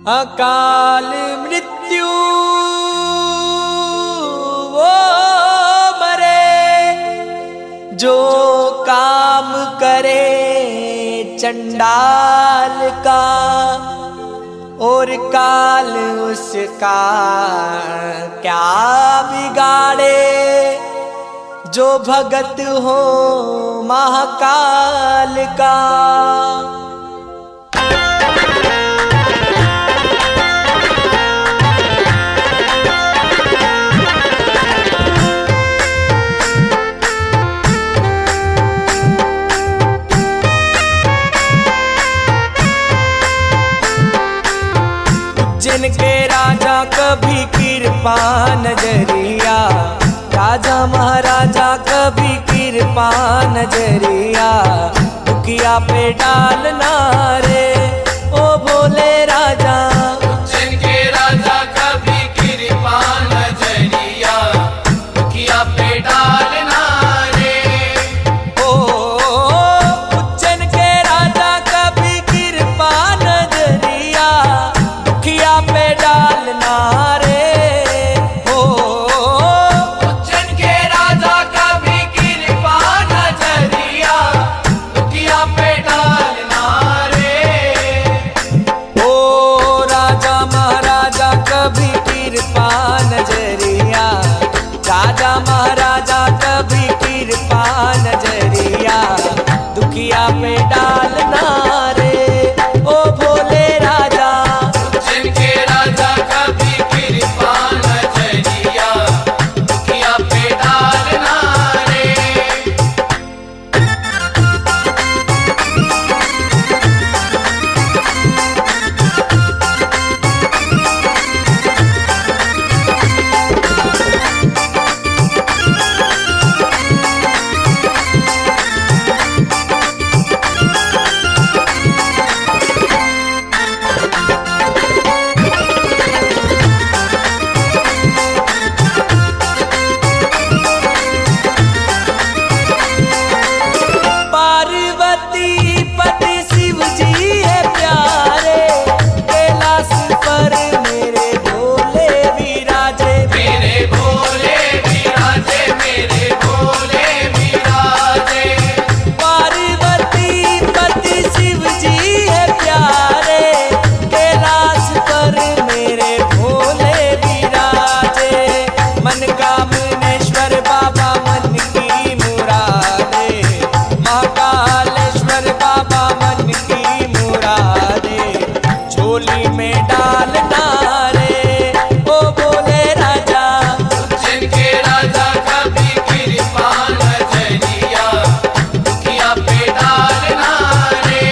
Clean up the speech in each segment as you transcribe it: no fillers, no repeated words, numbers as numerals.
अकाल मृत्यु वो मरे जो काम करे चंडाल का, और काल उसका क्या बिगाड़े जो भगत हो महाकाल का। जिनके राजा कभी कृपा नजरिया, राजा महाराजा कभी कृपा नजरिया, दुखिया पे डालना रे ओ भोले राजा। जिनके राजा कभी कृपा नजरिया, दुखिया पे डालना रे। ओ उज्जैन के राजा कभी कृपा नजरिया, दुखिया पे डालना रे। ओ उज्जैन के राजा कभी कृपा नजरिया, दुखिया पे डालना रे। ओ राजा महाराजा कभी कृपा नजरिया, राजा महाराजा कभी कृपा नजरिया, दुखिया पे डालना रे ओ भोले राजा। जिनके राजा कभी कृपा नजरिया, दुखिया पे डालना रे। पार्वती पति शिव जी है प्यारे, कैलाश पर मेरे भोले विराजे। मेरे भोले विराजे, मेरे भोले विराजे। पार्वती पति शिव जी है प्यारे, कैलाश पर मेरे भोले विराजे। मनकामनेश्वर बाबा मन की मुरादे, महाकालेश्वर बाबा मन की मुरादे, झोली में डालना रे ओ भोले राजा। जिनके राजा कभी कृपा नजरिया, दुखिया पे डालना रे।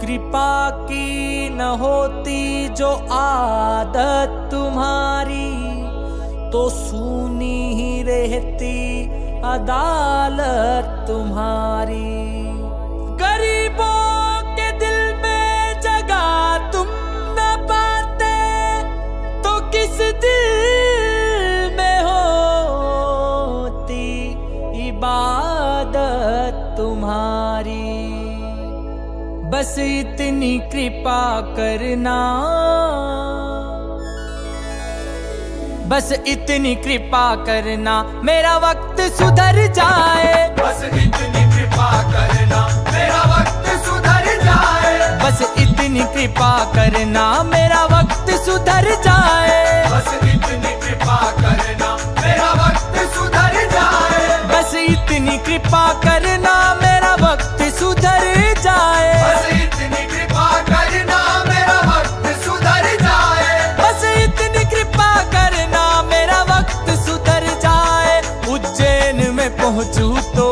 कृपा की न होती जो आदत तुम्हारी, तो सूनी ही रहती अदालत तुम्हारी। गरीबों के दिल में जगह तुम न पाते, तो किस दिल में होती इबादत तुम्हारी। बस इतनी कृपा करना, बस इतनी कृपा करना, मेरा वक्त सुधर जाए। बस इतनी कृपा करना, मेरा वक्त सुधर जाए। बस इतनी कृपा करना, मेरा वक्त सुधर जाए। बस इतनी कृपा करना, मेरा वक्त सुधर जाए। बस इतनी कृपा करना, मेरा वक्त सुधर जाए। बस इतनी कृपा करना, मेरा वक्त सुधर जाए। बस इतनी कृपा करना, मेरा वक्त सुधर जाए। उज्जैन में पहुंचूं तो,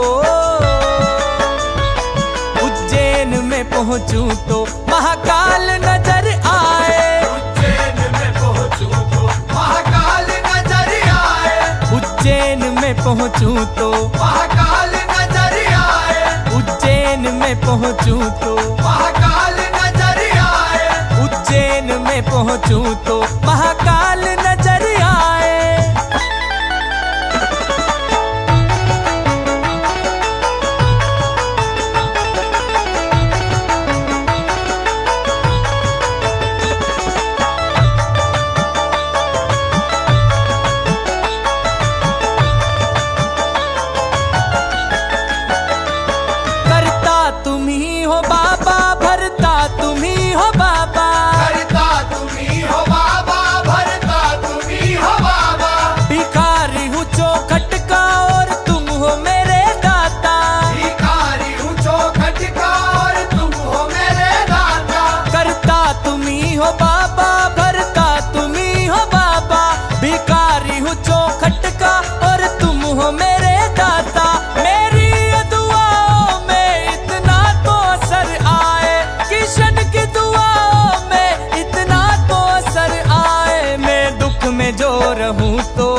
उज्जैन में पहुंचूं तो महाकाल नजर आए। उज्जैन में पहुंचूं तो महाकाल नजर आए। उज्जैन में पहुंचूं तो, महाकाल नजर आए। उज्जैन में पहुंचूं तो, महाकाल नजर आए। उज्जैन में पहुंचूं तो महाकाल नजर आए। करता तुम ही हो बाबा, भरता तुम ही हो बाबा। करता तुम्ही हो बाबा, भरता तुम्ही हो बाबा। भिखारी हूँ चौखट का और तुम हो मेरे दाता। भिखारी हूँ चौखट का और तुम हो मेरे दाता। करता तुम ही हो बाबा, भरता तुम ही हो बाबा। भिखारी हूँ चौखट का और तुम हो मेरे दाता। मेरी ये दुआओं में इतना तो असर आए, किशन की दुआओं में इतना तो असर आए। मैं दुख में जो रहूं तो,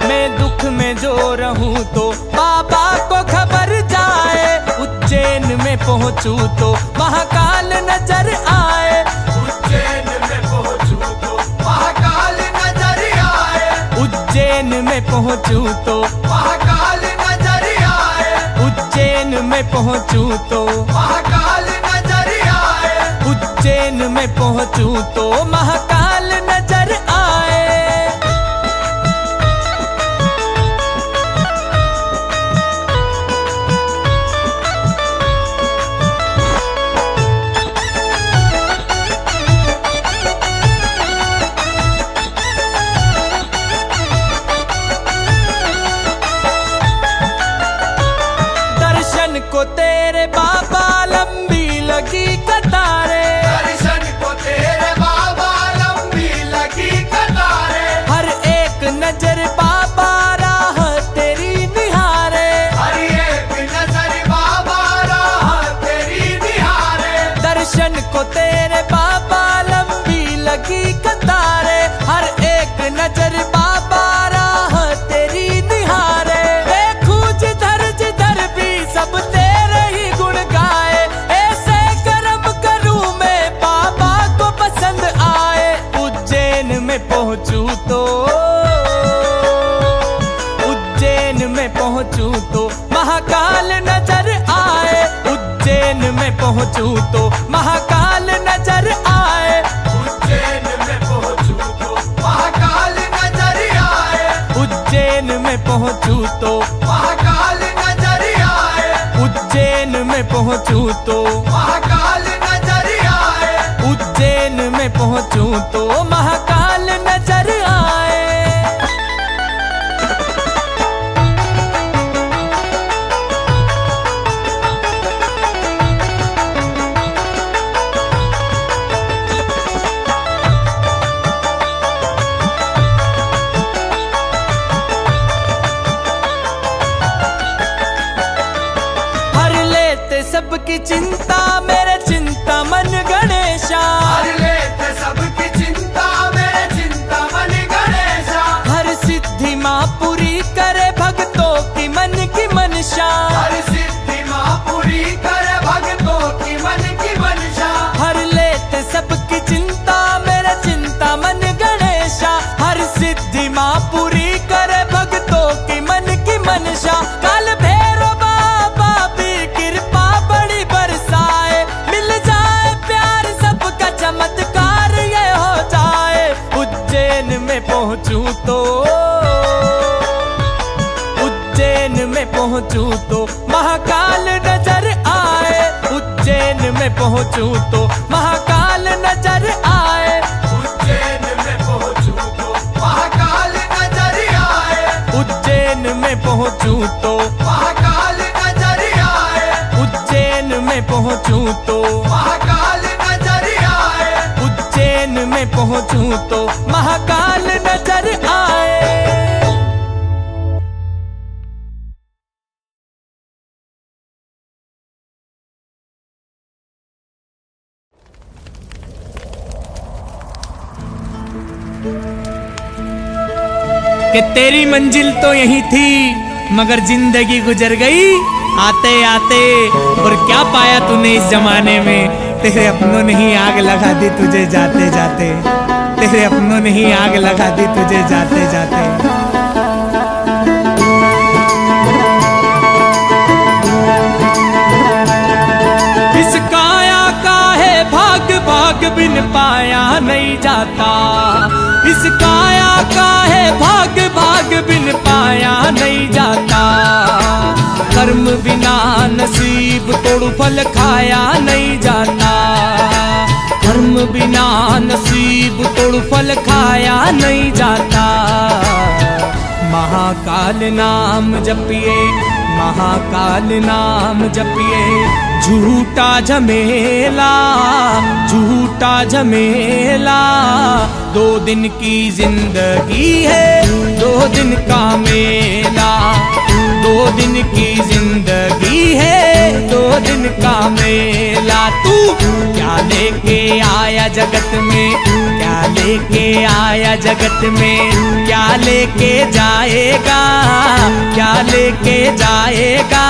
मैं दुख में जो रहूं तो बाबा को खबर जाए। उज्जैन में पहुंचूं तो महाकाल नजर आए। उज्जैन में पहुंचूं तो महाकाल नजर आए। उज्जैन में पहुंचूं तो, महाकाल नजर आए। उज्जैन में पहुंचूं तो, महाकाल नजर आए। उज्जैन में पहुंचूं तो महाकाल नजर आए। दर्शन को तेरे बाबा लंबी लगी कतारे। दर्शन को तेरे बाबा लंबी लगी कतारे। हर एक नजर बाबा राह तेरी निहारे। हर एक नजर बाबा राह तेरी निहारे। दर्शन को तेरे बाबा लंबी लगी कतारे। हर एक नजर बाबा राह तेरी निहारे। देखूं जिधर भी सब तेरे ही गुण गाए। ऐसे कर्म करूं मैं बाबा को पसंद आए। उज्जैन में पहुंचूं तो, उज्जैन में पहुंचूं तो महाकाल नजर आए। उज्जैन में पहुंचूं तो महाकाल नजर आए। उज्जैन में पहुंचूं तो महाकाल नजर आए। उज्जैन में पहुंचूं तो, महाकाल नजर आए। उज्जैन में पहुंचूं तो, महाकाल नजर आए। उज्जैन में पहुंचूं तो महाकाल नजर आए। सबकी चिंता उज्जैन में पहुंचूं तो उज्जैन में पहुंचूं तो महाकाल नजर आए। उज्जैन में पहुंचूं तो महाकाल नजर आए। उज्जैन में पहुंचूं तो महाकाल नजर आए। उज्जैन में पहुंचूं तो महाकाल नजर आए। उज्जैन में पहुंचूं तो महाकाल नजर आए। उज्जैन में पहुंचूं तो महाकाल नजर आए। कि तेरी मंजिल तो यही थी मगर जिंदगी गुजर गई आते आते। और क्या पाया तूने इस जमाने में, तेरे अपनों ने ही आग लगा दी तुझे जाते जाते। तेरे अपनों ने ही आग लगा दी तुझे जाते जाते। इस काया का है भाग भाग बिन पाया नहीं जाता। इस काया का है भाग भाग बिन पाया नहीं जाता। कर्म बिना नसीब तोड़ फल खाया नहीं जाता। कर्म बिना नसीब तोड़ फल खाया नहीं जाता। महाकाल नाम जपिए, महाकाल नाम जपिए। झूठा झमेला, झूठा झमेला। 2 दिन की जिंदगी है, 2 दिन का मेला। 2 दिन की जिंदगी है, 2 दिन का मेला। तू क्या लेके आया जगत में, क्या लेके आया जगत में। क्या लेके जाएगा, क्या लेके जाएगा।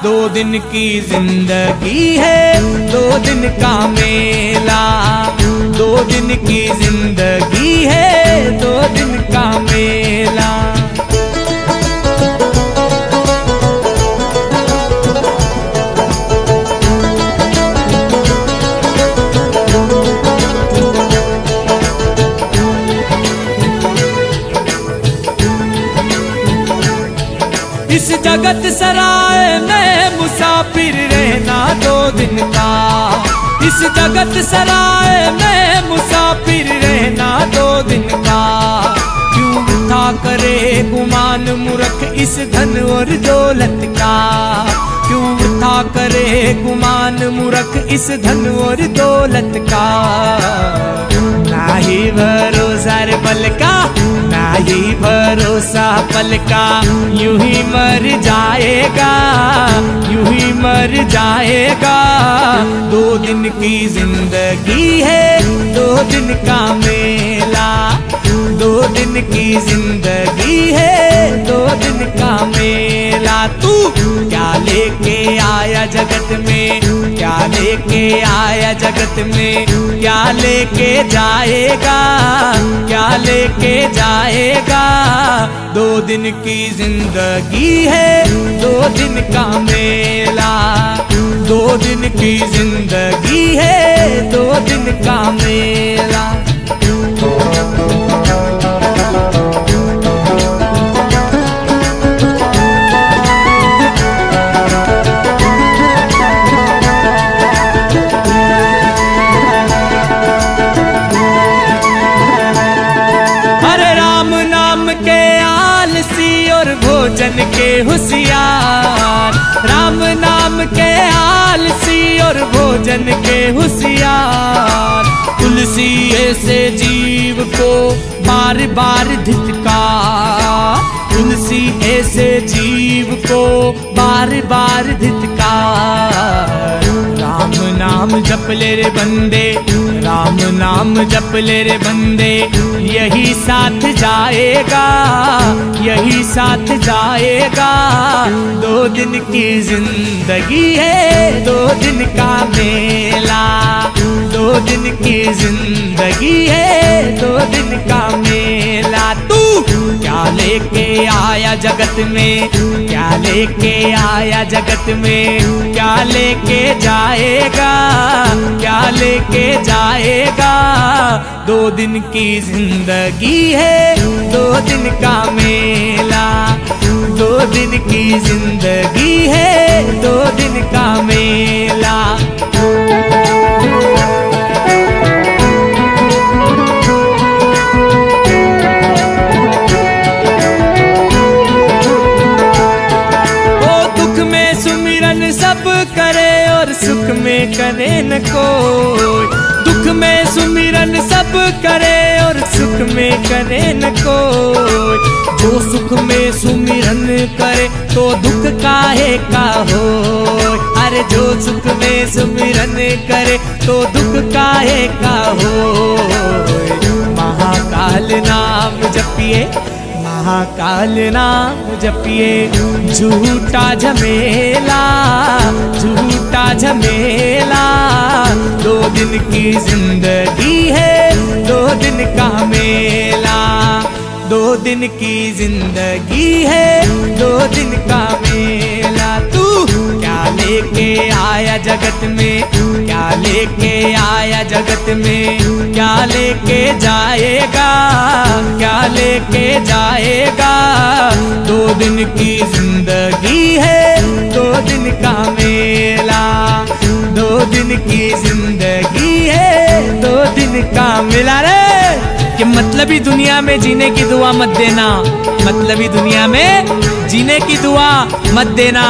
2 दिन की जिंदगी है, 2 दिन का मेला। 2 दिन की जिंदगी है, 2 दिन का मेला। इस जगत सराय में मुसाफिर रहना 2 दिन का। इस जगत सराय में मुसाफिर रहना 2 दिन का। क्यों वृथा करे गुमान मूर्ख इस धन और दौलत का। क्यों वृथा करे गुमान मूर्ख इस धन और दौलत का। ना ही भरोसा रे पल का, ना ही भरोसा पल का। यूं ही मर जाएगा, यूं ही मर जाएगा। 2 दिन की जिंदगी है, 2 दिन का मेला। 2 दिन की जिंदगी है, 2 दिन का मेला। तू क्या लेके आया जगत में, क्या लेके आया जगत में। क्या लेके जाएगा, क्या लेके जाएगा। 2 दिन की जिंदगी है, 2 दिन का मेला। 2 दिन की जिंदगी है, 2 दिन का मेला। भोजन के होशियार। राम नाम के आलसी और भोजन के होशियार। तुलसी ऐसे जीव को बार बार धिक्कार। तुलसी ऐसे जीव को बार बार धिक्कार। राम नाम जप ले रे बंदे, राम नाम जप ले रे बंदे। यही साथ जाएगा, यही साथ जाएगा। 2 दिन की जिंदगी है, 2 दिन का मेला। 2 दिन की जिंदगी है, 2 दिन का मेला। तू क्या लेके आया जगत में, क्या लेके आया जगत में, क्या लेके जाएगा, क्या लेके जाएगा। 2 दिन की जिंदगी है, 2 दिन का मेला। 2 दिन की जिंदगी है, 2 दिन का मेला। सब करे और सुख में करे न कोई, दुख में सुमिरन सब करे और सुख में करे न कोई। जो सुख में सुमिरन करे तो दुख काहे का हो, अरे जो सुख में सुमिरन करे तो दुख काहे का हो। महाकाल नाम जपिए, महाकाल नाम जपिए, झूठा झमेला, झूठा झमेला। 2 दिन की जिंदगी है, 2 दिन का मेला। 2 दिन की जिंदगी है, 2 दिन का मेला। तू क्या लेके आया जगत में, क्या लेके आया जगत में, क्या लेके जाएगा, क्या लेके जाएगा। 2 दिन की जिंदगी है, 2 दिन का मेला। 2 दिन की जिंदगी है, 2 दिन का मेला। रे कि मतलबी दुनिया में जीने की दुआ मत देना, मतलबी दुनिया में जीने की दुआ मत देना।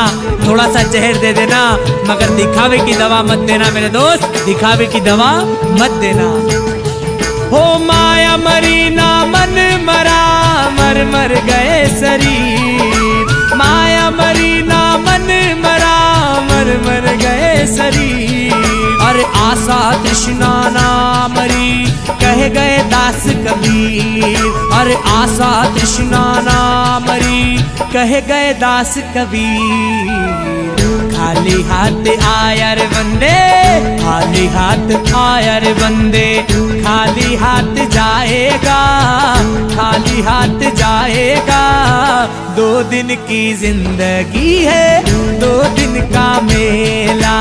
थोड़ा सा जहर दे देना, मगर दिखावे की दवा मत देना मेरे दोस्त, दिखावे की दवा मत देना। हो माया मरी ना मन मरा, मर मर गए शरीर। माया मरी ना मन मरा, मर मर गए शरीर। अरे आशा तृष्णा ना मरी, कह गए दास कबीर। अरे आशा तृष्णा ना मरी, कह गए दास कबीर। खाली हाथ आया रे बंदे, खाली हाथ आया रे बंदे। खाली हाथ जाएगा, खाली हाथ जाएगा। 2 दिन की जिंदगी है, 2 दिन का मेला।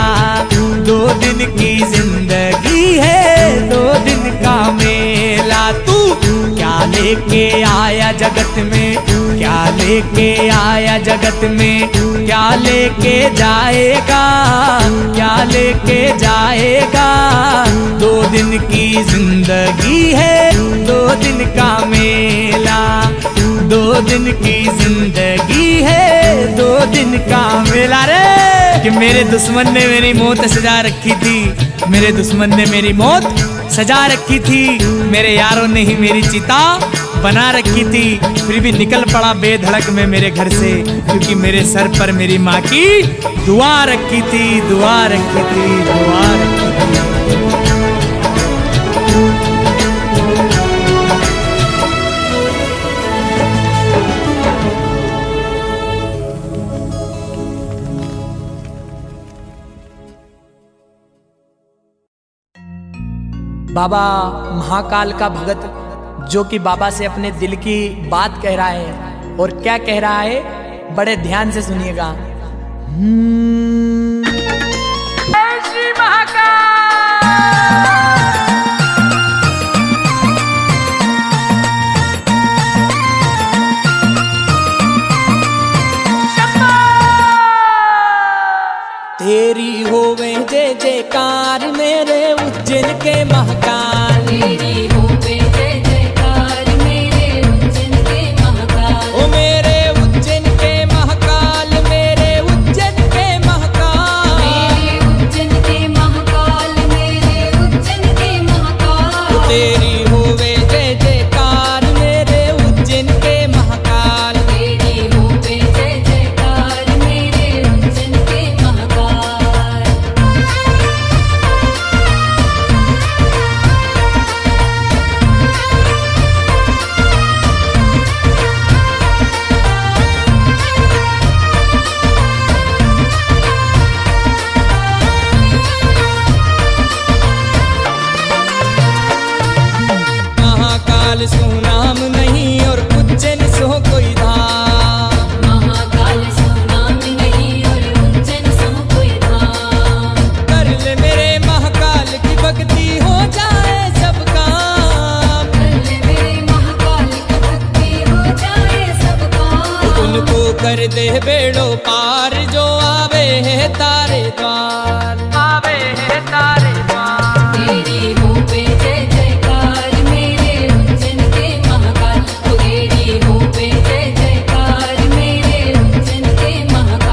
2 दिन की जिंदगी है, 2 दिन का मेला। तू क्या लेके आया जगत में, क्या लेके आया जगत में, क्या लेके जाएगा, क्या लेके जाएगा। 2 दिन की जिंदगी है, 2 दिन का मेला। 2 दिन की जिंदगी है, 2 दिन का मेला। रे कि मेरे दुश्मन ने मेरी मौत सजा रखी थी, मेरे दुश्मन ने मेरी मौत सजा रखी थी। मेरे यारों ने ही मेरी चिता बना रखी थी, फिर भी निकल पड़ा बेधड़क में मेरे घर से, क्योंकि मेरे सर पर मेरी माँ की दुआ रखी थी, दुआ रखी थी, दुआ रखी थी। बाबा महाकाल का भगत जो कि बाबा से अपने दिल की बात कह रहा है, और क्या कह रहा है बड़े ध्यान से सुनिएगा। श्री महाकाल तेरी होवे जय जयकार मेरे उज्जैन के महाकाल। तेरी होवे जय जयकार मेरे उज्जैन के महाकाल। ओ मेरे उज्जैन के महाकाल, मेरे उज्जैन के महाकाल। मेरे उज्जैन के महाकाल, मेरे उज्जैन के महाकाल। तेरी होवे जय जयकार मेरे उज्जैन के महाकाल। तेरी होवे जय जयकार मेरे उज्जैन के महाकाल। महाकाल सो नाम नहीं और उज्जैन सो कोई धाम। महाकाल सो नाम कर दे बेड़ो पार जो आवे है तारे द्वार, आवे है तारे द्वार। तेरी हो पे जय जयकार मेरे उज्जैन के महाकाल, तेरी हो पे जय जयकार मेरे उज्जैन के महाकाल।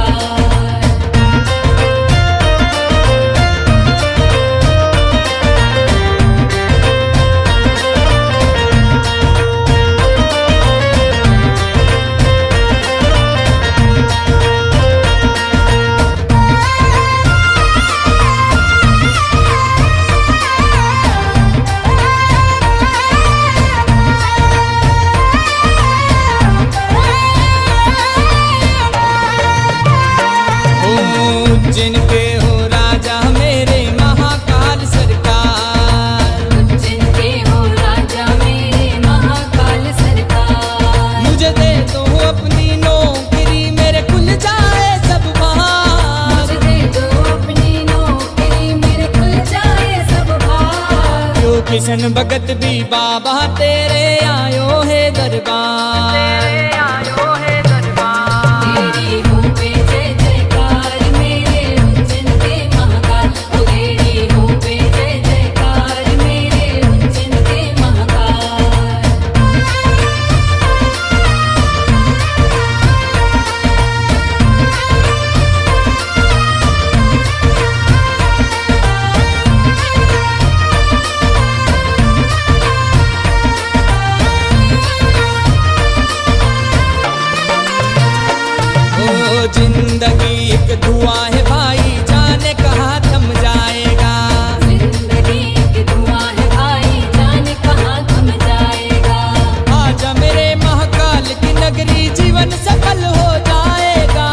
जिनके हो राजा मेरे महाकाल सरकार, उज्जैन के हो राजा मेरे महाकाल सरकार। मुझे दे दो अपनी नौकरी मेरे खुल जाए सब बार, मुझे दे दो अपनी नौकरी मेरे खुल जाए सब भाग। यो किशन भगत भी बाबा तेरे आयो है दरबार, तेरे आयो है दरबार। तेरी हो पे जय जयकार मेरे उज्जैन के महाकाल, तेरी हो पे जय जयकार मेरे उज्जैन के महाकाल। ओ जिंदगी एक दुआ है भाई जाने कहाँ थम जाएगा, जिंदगी की दुआ है भाई जाने कहाँ थम जाएगा। आजा मेरे महाकाल की नगरी जीवन सफल हो जाएगा,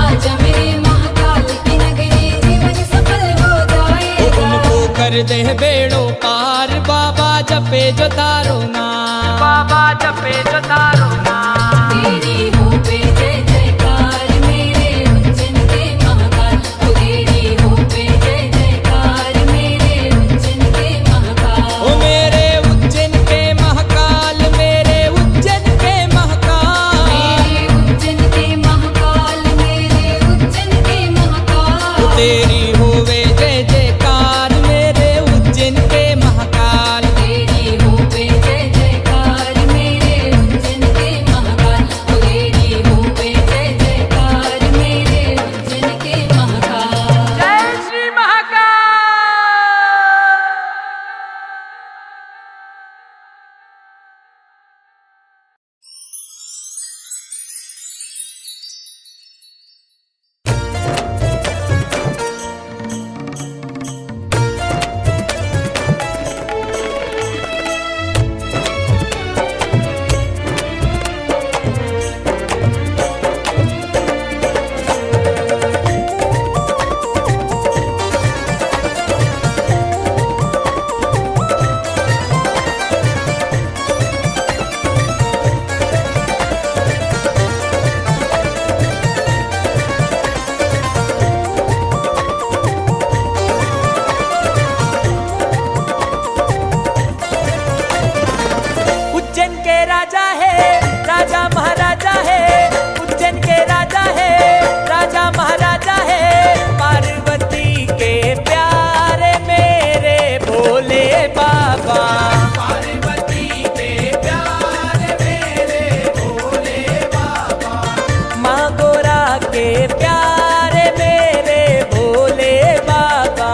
आजा मेरे महाकाल की नगरी जीवन सफल हो जाएगा। उनको कर दे बेड़ो पार बाबा जपे जो तारो नाम, बाबा जपे जो तारो नाम। तेरी हो पे जय जयकार मेरे उज्जैन के महाकाल, तेरी हो पे जय जयकार मेरे उज्जैन के महाकाल। ओ मेरे उज्जैन के महाकाल, मेरे उज्जैन के महाकाल, मेरे उज्जैन के महाकाल, मेरे उज्जैन के महाकाल। तेरी होवे जय जयकार मेरे उज्जैन के महाकाल, तेरी हो पे जय जयकार मेरे उज्जैन के महाकाल, तेरी हो पे जय जयकार मेरे उज्जैन के महाकाल। जय श्री महाकाल। उज्जैन के राजा है, राजा महाराजा है, उज्जैन के राजा है, राजा महाराजा है। पार्वती के प्यारे मेरे भोले बाबा, पार्वती के प्यारे मेरे भोले बाबा, माँ गोरा के प्यारे मेरे भोले बाबा।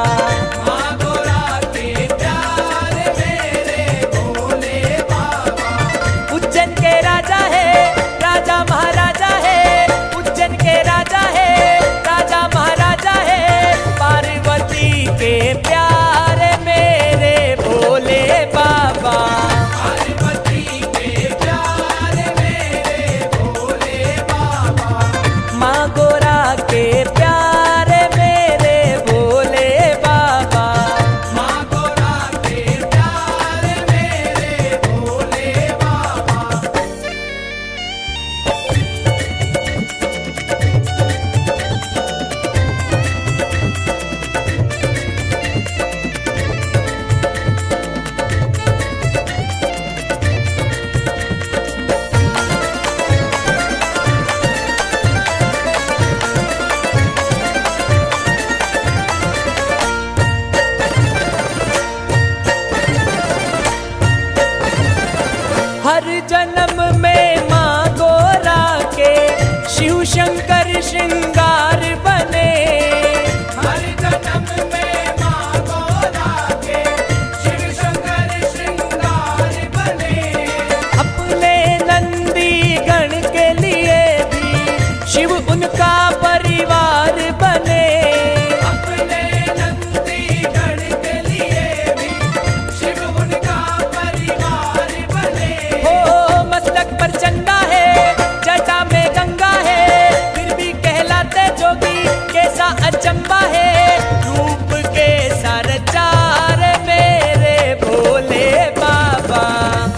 माँ गोरा के प्यारे मेरे भोले बाबा। उज्जैन हर जन्म में माँ गोरा के शिव शंकर श्रृंगार बने। हर जन्म में माँ गोरा के शिव शंकर श्रृंगार बने। अपने नंदी गण के लिए भी शिव उनका परिवार बने। अपने नंदी गण के लिए भी शिव उनका परिवार बने। हो मस्तक पर चंदा है, जटा में गंगा है, फिर भी कहलाते जोगी, कैसा अचंबा है। रूप के सरचार मेरे भोले बाबा,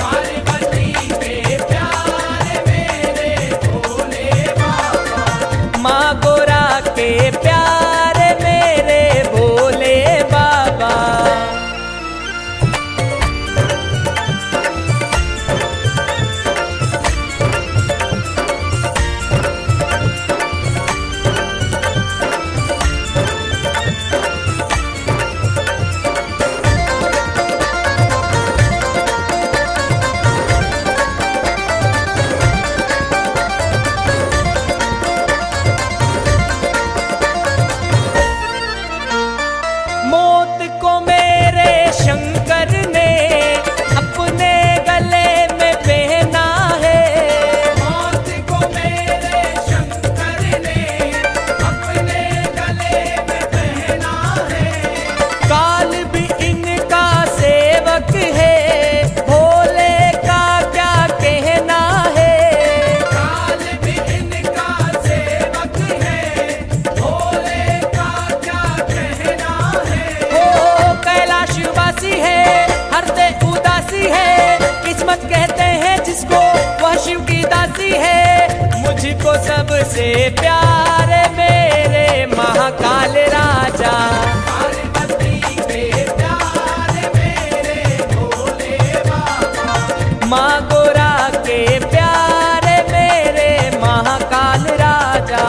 पार्वती के प्यार मेरे भोले बाबा। माँ गोरा के प्यार मेरे भोले बाबा। मौत को मेरे शंकर ने अपने गले में पहना है। मौत को मेरे शंकर ने अपने गले में पहना है। काल भी इनका सेवक है, भोले का क्या कहना है। काल भी इनका सेवक है, भोले का क्या कहना है। ओ कैलाशवासी है, हरते उदासी है, किस्मत कहते हैं जिसको, वह शिव की दासी है। मुझको सबसे प्यार मेरे महाकाल राजा, पार्वती के प्यार मेरे भोले बाबा। माँ गोरा के प्यार मेरे महाकाल राजा।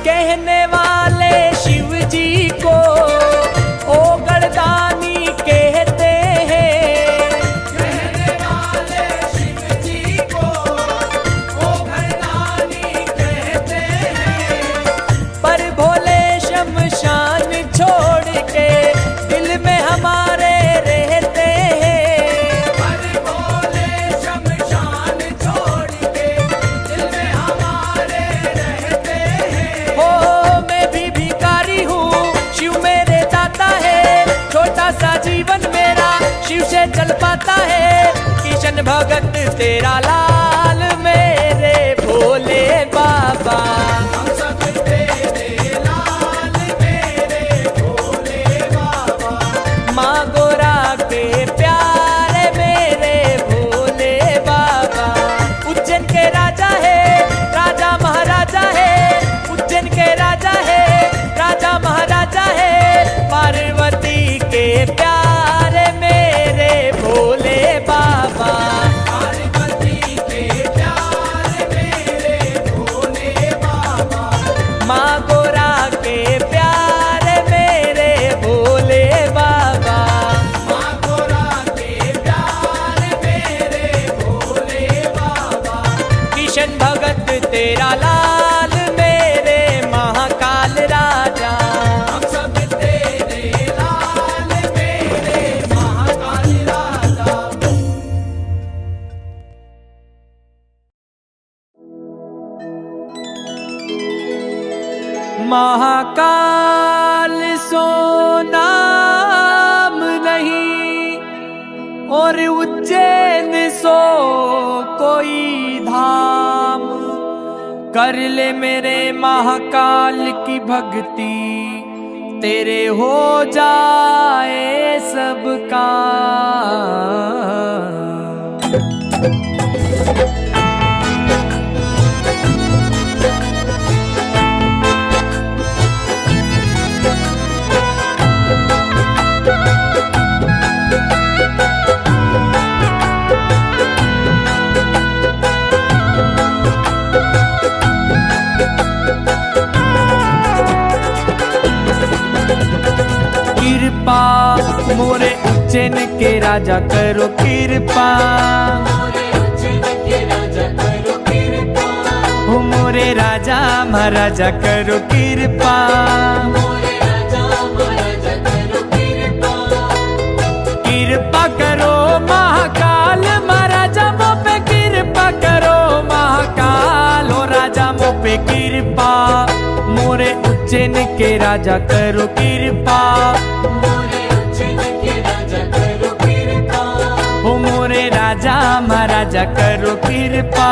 कहने वाले शिव जी को ओ गणदानी कहते हैं। कहने वाले शिव जी को ओ घरदानी कहते हैं। पर भोले शमशान छोड़ के दिल में हमारे रहते हैं। पर भोले शमशान छोड़ के दिल में हमारे रहते हैं। हो मैं भी भिखारी हूँ, शिव मेरे दाता है। छोटा सा जीवन मेरा शिव से चल पाता है। किशन भगत तेरा लाल मेरे भोले बाबा, हम सब तेरे लाल मेरे भोले बाबा। माँ गोरा के प्यार मेरे भोले बाबा। उज्जैन के राजा है, राजा महाराजा है। उज्जैन के राजा है, राजा महाराजा है। पार्वती के प्यार मेरे भोले बाबा, पार्वती के प्यार मेरे भोले बाबा। माँ गोरा के प्यार मेरे भोले बाबा। माँ गोरा के प्यार मेरे भोले बाबा। किशन भगत तेरा लाल मेरे महाकाल राजा। हम सब तेरे लाल मेरे महाकाल राजा। महाकाल सो नाम नहीं, और उज्जैन सो कोई धाम। कर ले मेरे महाकाल की भक्ति, तेरे हो जाए सब काम। राजा करो कृपा। मोरे उज्जैन के राजा करो कृपा। हो मोरे राजा महाराजा करो कृपा। मोरे राजा महाराजा करो कृपा। कृपा करो महाकाल महाराजा मो पे कृपा करो महाकाल। हो राजा मो पे कृपा। मोरे उज्जैन के राजा करो कृपा। मोरे उज्जैन के राजा करो कृपा। हो मोरे राजा महाराजा करो कृपा।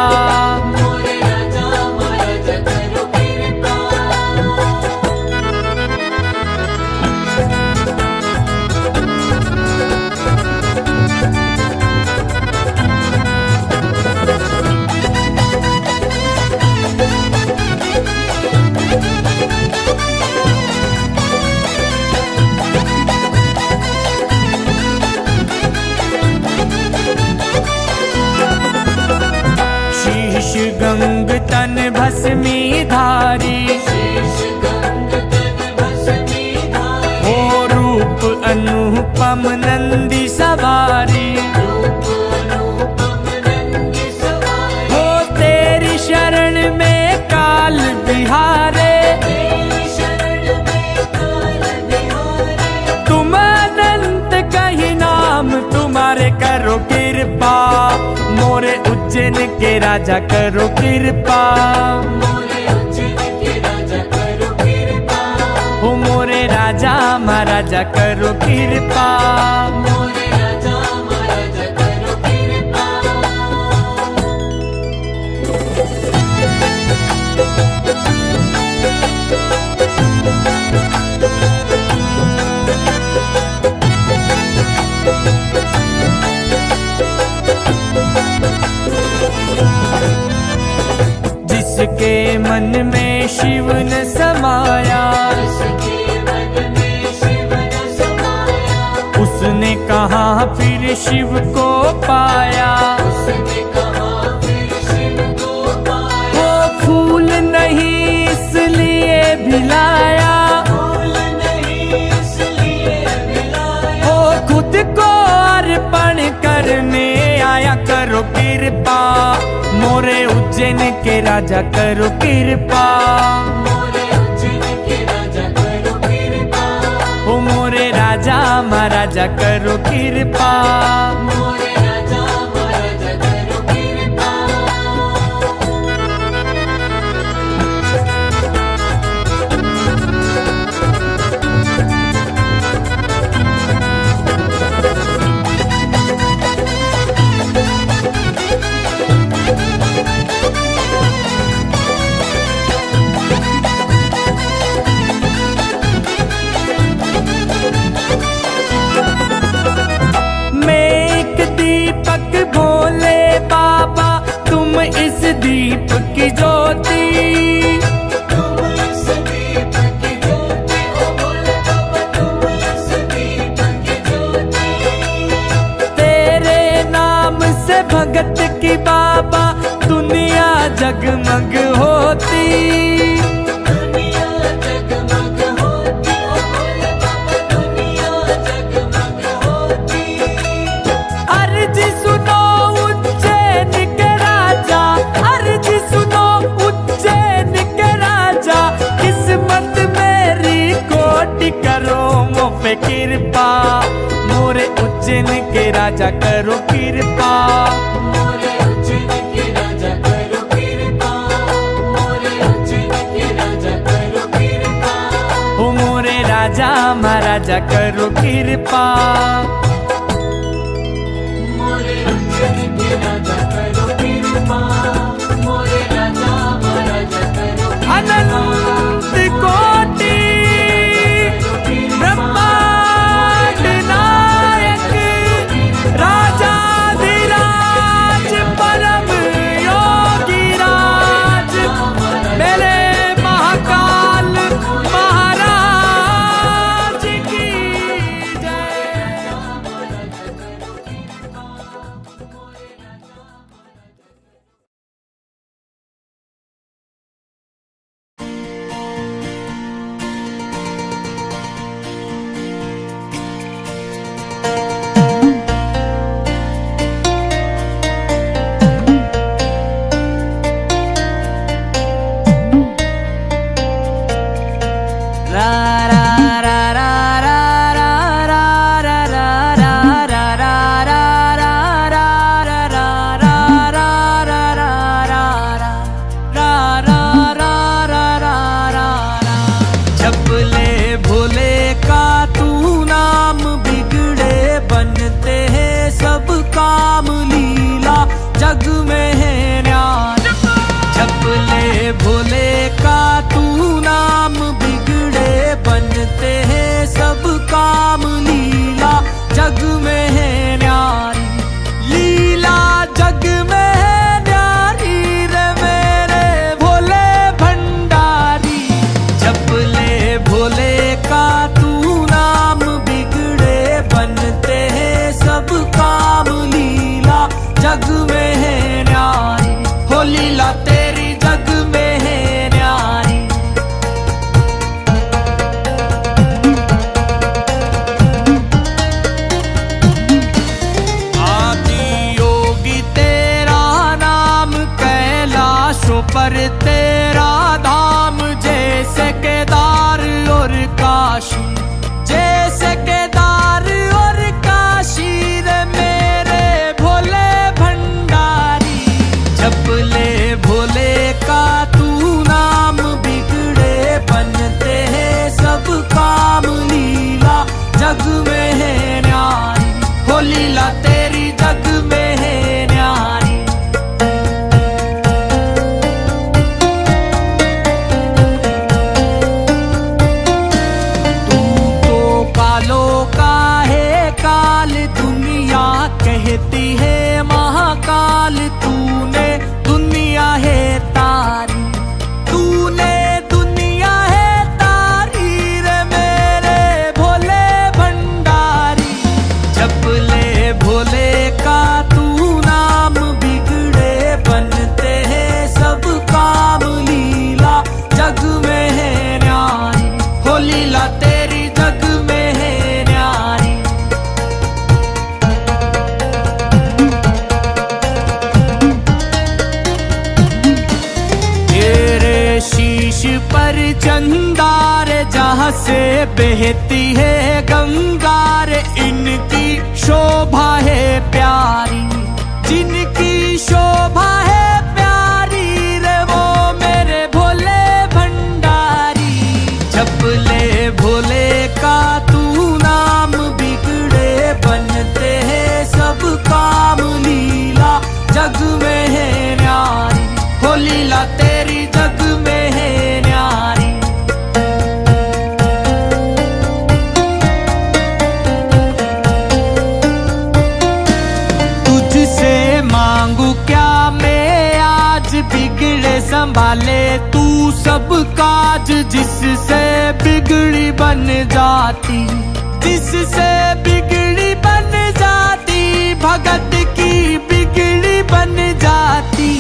मोरे राजा महाराजा करो कृपा। शीश गंग तन भस्मी धारी। शेष गंग तन भस्मी धारी। हो रूप अनुपम नंदी सवारी। रूप अनुपम नंदी सवारी। हो तेरी शरण में काल बिहारे। तेरी शरण में काल बिहारे। तुम अनंत कहीं नाम तुम्हारे करो कृपा। मोरे उज्जैन के राजा करो कृपा। मोरे उज्जैन के राजा करो कृपा। हो मोरे राजा महाराजा करो कृपा। मोरे राजा महाराजा करो कृपा। जिसके मन में शिव न समाया। जिसके मन में शिव न समाया। उसने कहा फिर शिव को पाया। उसने कहा फिर शिव को पाया। वो फूल नहीं इसलिए भिलाया। फूल नहीं इसलिए मिलाया। वो खुद को अर्पण करने आया करो कृपा। मोरे उज्जैन के राजा करो कृपा। मोरे उज्जैन के राजा करो कृपा। हो मोरे राजा महाराजा करो कृपा। मोरे राजा महाराजा करो कृपा। मैं एक दीपक भोले बाबा तुम इस दीप की ज्योति। तुम इस दीप की ज्योति। ओ भोले बाबा तुम इस दीप की ज्योति। तेरे नाम से भगत की बाबा दुनिया जगमग होती। दुनिया जगमग होती। ओ भोले बाबा दुनिया जगमग होती। अर्जी सुनो उज्जैन के राजा। अर्जी सुनो उज्जैन के राजा। किस्मत मेरी कोटि करो मो पे कृपा। मोरे उज्जैन के राजा करो कृपा। मोरे उज्जैन के राजा करो कृपा। मोरे उज्जैन के राजा करो कृपा। हो मोरे राजा महाराजा करो कृपा। मोरे उज्जैन के राजा करो कृपा। मोरे राजा महाराजा करो कृपा। अनंत कोटि ब्रह्मांड नायक राजाधिराज परम योगी राज मेरे महाकाल महाराज की जय। काम लीला जग में है न्यारी। जप ले भोले का तू नाम, बिगड़े बनते हैं सब काम लीला जग में है न्यारी। लीला जग में है न्यारी रे मेरे भोले भंडारी। जप ले भोले का तू नाम, बिगड़े बनते हैं सब काम लीला जग में है न्यारी। हो लीला तेरी जग में है न्यारी। आदि योगी तेरा नाम, कैलाशों पर तेरा धाम। जैसे केदार और काशी, जैसे केदार और काशी रे मेरे भोले भंडारी। जप ले भोले का तू नाम, बिगड़े बनते हैं सब काम लीला जग में है न्यारी। हो लीला तेरी जग में है न्यारी। तू तो कालों का है काल, दुनिया कहती है महाकाल। तूने दुनिया है तारी, तूने दुनिया है तारी रे मेरे भोले भंडारी। जप ले भोले का तू नाम, बिगड़े बनते हैं सब काम लीला जग में है न्यारी। हो लीला तेरी जग में है न्यारी। तेरे शीश पर चंदार, जहाँ से बहती है गंगार। इनकी शोभा है प्यारी, जिनकी शोभा है प्यारी रे वो मेरे भोले भंडारी। जप ले भोले का तू नाम, बिगड़े बनते हैं सब काम लीला जग में है न्यारी। हो लीला तेरी जग में है न्यारी। तुझसे मांगू क्या मैं आज, बिगड़े संभाले तू सब काज। जिससे बिगड़ी बन जाती, जिससे बिगड़ी बन जाती, भगत की बिगड़ी बन जाती।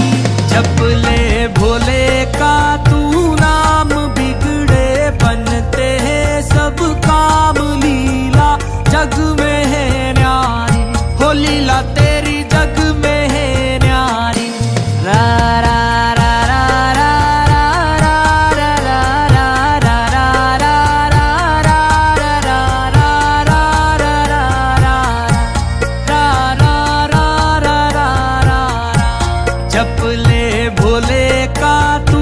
जप ले भोले का तू नाम, बिगड़े बनते हैं सब काम लीला जग में है न्यारी। हो लीला तेरी जग में है न्यारी। रा रा रा रा रा रा रा रा रा रा रा रा रा रा रा रा रा रा रा। जप ले भोले का तू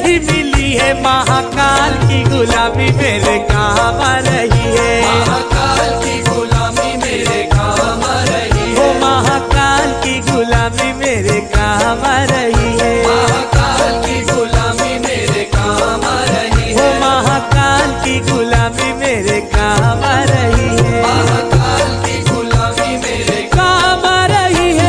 ही मिली है, महाकाल की गुलामी मेरे काम आ रही है। महाकाल की गुलामी मेरे काम आ रही ओ है। महाकाल की गुलामी मेरे काम आ रही है। महाकाल की गुलामी मेरे काम आ रही ओ है। महाकाल की गुलामी मेरे काम आ रही है। महाकाल की गुलामी मेरे काम आ रही है।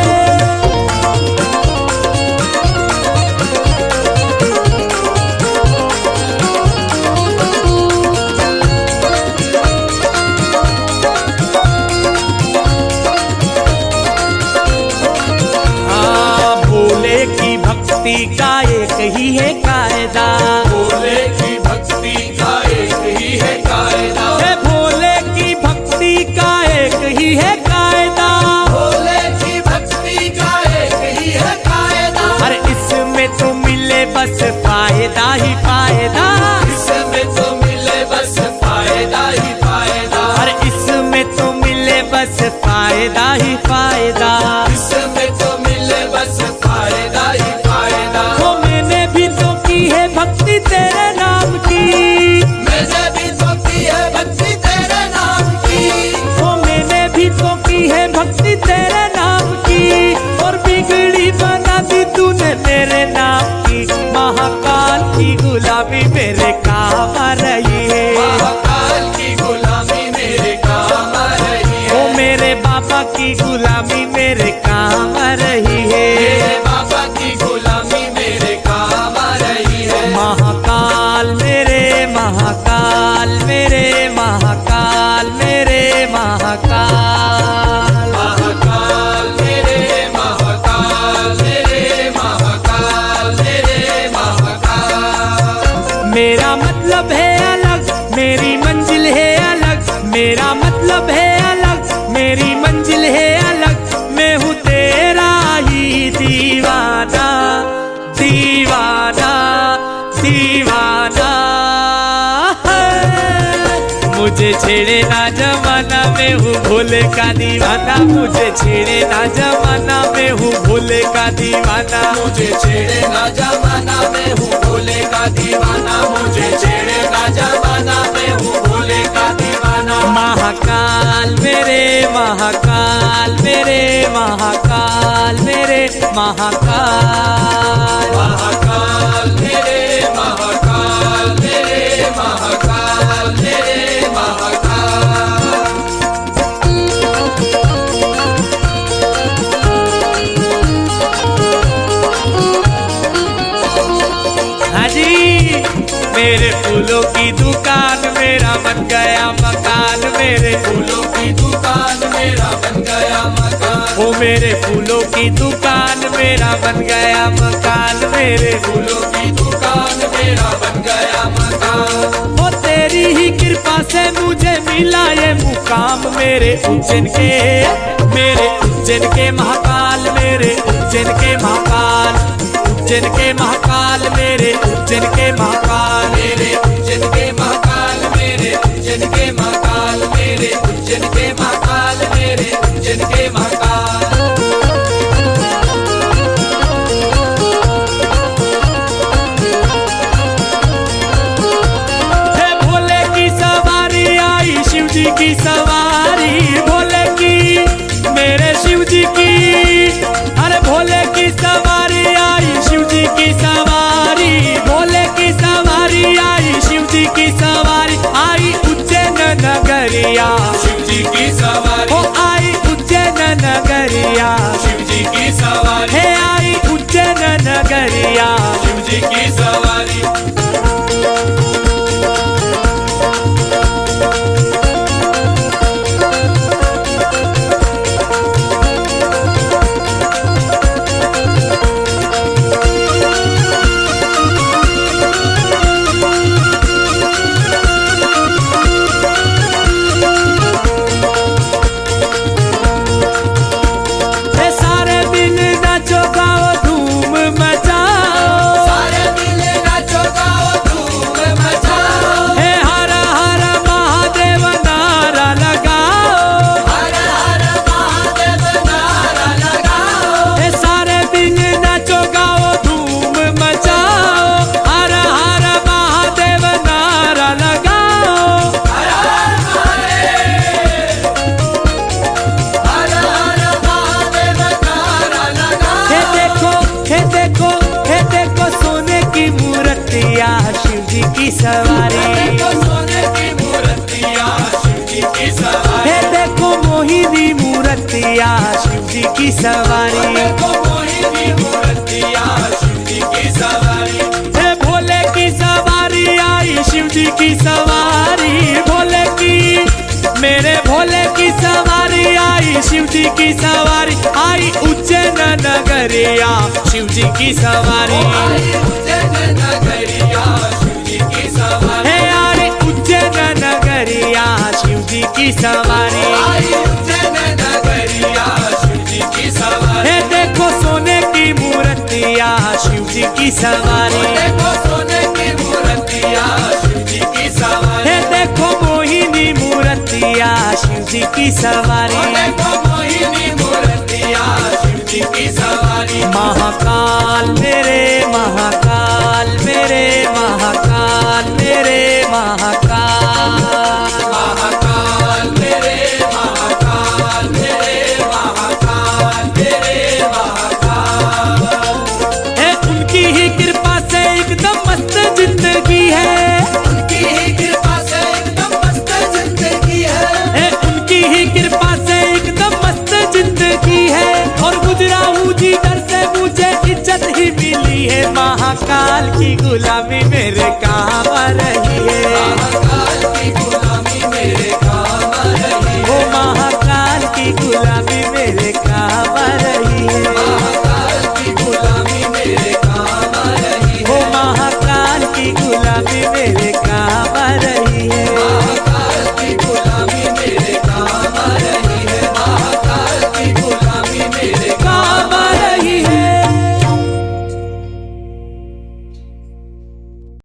भोले की भक्ति का एक ही है कायदा। भोले की भक्ति का एक ही है कायदा। हे भोले की भक्ति का एक ही है कायदा। भोले की भक्ति का एक ही है कायदा। अरे इसमें तो मिले बस फायदा ही फायदा। इसमें तो मिले बस फायदा ही फायदा। अरे इसमें तो मिले बस फायदा ही फायदा। इसमें तो मिले बस फायदा ही फायदा। वो मैंने भी तो की है भक्ति तेरे नाम की। मैंने भी तो की है भक्ति तेरे नाम की। वो मैंने भी तो की है भक्ति तेरे नाम की। और बिगड़ी बना दी तूने मेरे नाम की। महाकाल की गुलामी मेरे काम आ रही है। महाकाल की गुलामी मेरे काम आ रही है। ओ मेरे बाबा की गुलामी मेरे काम आ रही है। मेरे बाबा की गुलामी मेरे काम आ रही है। महाकाल मेरे महाकाल मेरे महाकाल मेरे महाकाल। महाकाल मेरे महाकाल मेरे महाकाल मेरे महाकाल। मेरा मतलब है अलग, मेरी मंजिल है अलग। मेरा मतलब है अलग, मेरी मंजिल है अलग। मैं हूँ तेरा ही दीवाना, दीवाना, दीवाना है। मुझे छेड़े ना जमाना, मैं हूँ भोले का दीवाना। मुझे छेड़े ना जमाना, मैं हूँ भोले का दीवाना। मुझे छेड़े ना जमाना, मैं हूँ भोले का दीवाना। मुझे छेड़े ना जमाना, मैं हूँ भोले का दीवाना। महाकाल मेरे महाकाल मेरे महाकाल मेरे महाकाल। महाकाल मेरे महाकाल मेरे महाकाल मेरे महाकाल। हाँ जी, मेरे फूलों की दुकान मेरा बन गया मकान। मेरे फूलों की दुकान मेरा बन गया मकान। ओ मेरे फूलों की दुकान मेरा बन गया मकान। मेरे फूलों की दुकान मेरा बन गया मकान। ओ तेरी ही कृपा से मुझे मिला ये मुकाम। मेरे उज्जैन के महाकाल, मेरे उज्जैन के महाकाल, उज्जैन के महाकाल, मेरे उज्जैन के महाकाल। मेरे उज्जैन के महाकाल, मेरे उज्जैन के महाकाल, मेरे उज्जैन के महाकाल, मेरे उज्जैन के महाकाल। हे भोले की सवारी आई, शिव जी की सवारी। भोले की मेरे शिव जी की, अरे भोले की सवारी आई, शिव जी की सवारी। भोले की सवारी आई, शिव जी की सवारी। आई उज्जैन नगरिया, शिव जी की सवारी। ओ आई उज्जैन नगरिया। शिव जी की सवारी। हे आई उज्जैन नगरिया। शिव जी की सवारी। जी की सवारी। देखो मोहिनी मूर्तियाँ शिव जी की सवारी। हे भोले की सवारी आई शिव जी की सवारी, भोले की मेरे भोले की सवारी आई शिव जी की सवारी, आई उज्जैन नगरिया शिव जी की सवारी। आई उज्जैन नगरिया शिव जी की सवारी। हे आई उज्जैन नगरिया शिव जी की सवारी। आई उज्जैन नगरिया शिव जी की सवारी। हे देखो सोने की मूर्तिया शिव जी की सवारी। देखो सोने की मूर्तियाँ शिव जी की सवारी। हे देखो मोहिनी मूर्तिया शिव जी की सवारी। देखो मोहिनी मूर्तियाँ शिव जी की सवारी। महाकाल मेरे महाकाल मेरे महाकाल मेरे महाकाल। महाकाल मेरे महाकाल मेरे महाकाल मेरे महाकाल। है उनकी ही कृपा से एकदम मस्त जिंदगी है। उनकी ही कृपा से एकदम मस्त जिंदगी है। उनकी ही कृपा से एकदम मस्त जिंदगी है। और गुजरा हूँ जी दर से मुझे इज्जत ही मिली है। महाकाल की गुलामी मेरे काम